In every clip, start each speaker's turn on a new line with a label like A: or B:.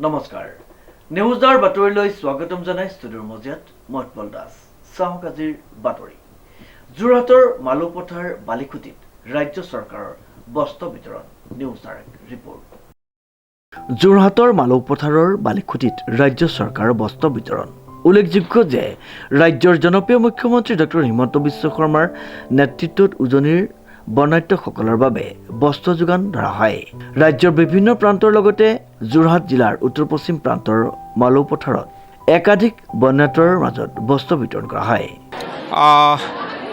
A: নমস্কাৰ নিউজৰ বাতৰিলৈ স্বাগতম জনাই ষ্টুডিঅ'ৰ মজিয়াত মই উৎপল দাস চাওক আজিৰ বাতৰি যোৰহাটৰ মালুপথাৰ বালিখুটিত ৰাজ্য চৰকাৰৰ বস্ত্ৰ বিতৰণ নিউজৰ ৰিপৰ্ট যোৰহাটৰ মালুপথাৰৰ বালিখুটিত ৰাজ্য চৰকাৰৰ বস্ত্ৰ বিতৰণ উল্লেখযোগ্য যে ৰাজ্যৰ জনপ্ৰিয় মুখ্যমন্ত্ৰী ডক্টৰ হিমন্ত বিশ্ব শৰ্মাৰ নেতৃত্বত উজনিৰ বৰ্ণাঢ্যসকলৰ বাবে বস্ত্ৰ যোগান ধৰা হয় ৰাজ্যৰ বিভিন্ন প্ৰান্তৰ লগতে যোৰহাট জিলাৰ উত্তৰ পশ্চিম প্ৰান্তৰ মালুপথাৰত একাধিক বৰ্ণাঢ্যৰ মাজত বস্ত্ৰ বিতৰণ কৰা হয়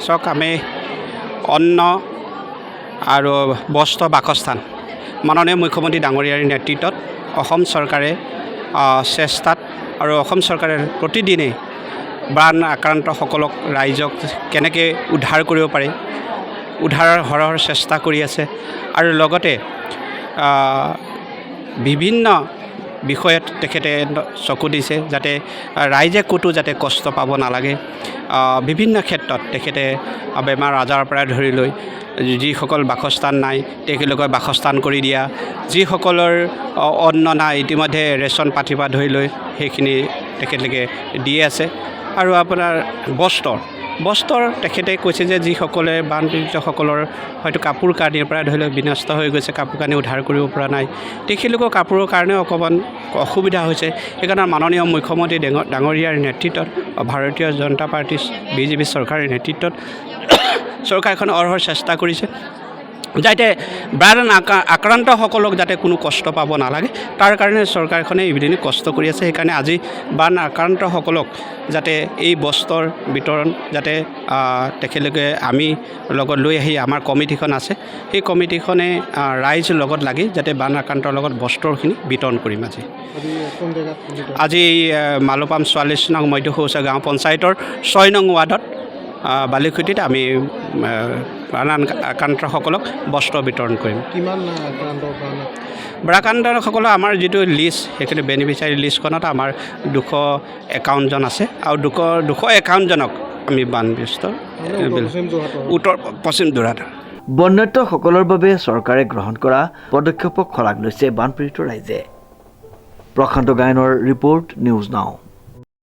B: চক আমি অন্ন আৰু বস্ত্ৰ বাসস্থান মাননীয় মুখ্যমন্ত্ৰী ডাঙৰীয়াৰ নেতৃত্বত অসম চৰকাৰে চেষ্টাত আৰু অসম চৰকাৰে প্ৰতিদিনে বান আক্ৰান্তসকলক ৰাইজক কেনেকৈ উদ্ধাৰ কৰিব পাৰে উদ্ধাৰৰ হৰৰ চেষ্টা কৰি আছে আৰু লগতে বিভিন্ন বিষয়ত তেখেতে চকু দিছে যাতে ৰাইজে ক'তো যাতে কষ্ট পাব নালাগে বিভিন্ন ক্ষেত্ৰত তেখেতে বেমাৰ আজাৰৰ পৰা ধৰি লৈ যিসকল বাসস্থান নাই তেখেতলোকৰ বাসস্থান কৰি দিয়া যিসকলৰ অন্ন নাই ইতিমধ্যে ৰেচন পাতিৰ পৰা ধৰি লৈ সেইখিনি তেখেতলোকে দি আছে আৰু আপোনাৰ বস্ত্ৰ তেখেতে কৈছে যে যিসকলে বানপীড়িতসকলৰ হয়তো কাপোৰ কানিৰ পৰা ধৰি লৈ বিনষ্ট হৈ গৈছে কাপোৰ কানি উদ্ধাৰ কৰিব পৰা নাই তেখেতলোকৰ কাপোৰৰ কাৰণেও অকণমান অসুবিধা হৈছে সেইকাৰণে মাননীয় মুখ্যমন্ত্ৰী ডাঙৰীয়াৰ নেতৃত্বত ভাৰতীয় জনতা পাৰ্টি বিজেপি চৰকাৰৰ নেতৃত্বত চৰকাৰখনে অহৰহ চেষ্টা কৰিছে যাতে বান আক্ৰান্তসকলক যাতে কোনো কষ্ট পাব নালাগে তাৰ কাৰণে চৰকাৰখনে এইকেইদিন কষ্ট কৰি আছে সেইকাৰণে আজি বান আক্ৰান্তসকলক যাতে এই বস্ত্ৰৰ বিতৰণ যাতে তেখেতলোকে আমি লগত লৈ আহি আমাৰ কমিটিখন আছে সেই কমিটিখনে ৰাইজৰ লগত লাগি যাতে বান আক্ৰান্তৰ লগত বস্ত্ৰখিনি বিতৰণ কৰিম আজি মালুপাম 44 নং মধ্য খৌচা গাঁও পঞ্চায়তৰ 6 নং ৱাৰ্ডত বালিখুটিত আমি বান আক্ৰান্তসকলক বস্ত্ৰ বিতৰণ কৰিম বানআক্ৰান্তসকলৰ আমাৰ যিটো লিষ্ট সেইখিনি বেনিফিচিয়াৰী লিষ্টখনত আমাৰ 251 জন আছে আৰু 251 জনক আমি বানগ্ৰস্ত উত্তৰ পশ্চিম যোৰহাট
A: বন্যাঢ্যসকলৰ বাবে চৰকাৰে গ্ৰহণ কৰা পদক্ষেপক শলাগ লৈছে বানপীড়িত ৰাইজে প্ৰশান্ত গায়নৰ ৰিপৰ্ট নিউজ নাও।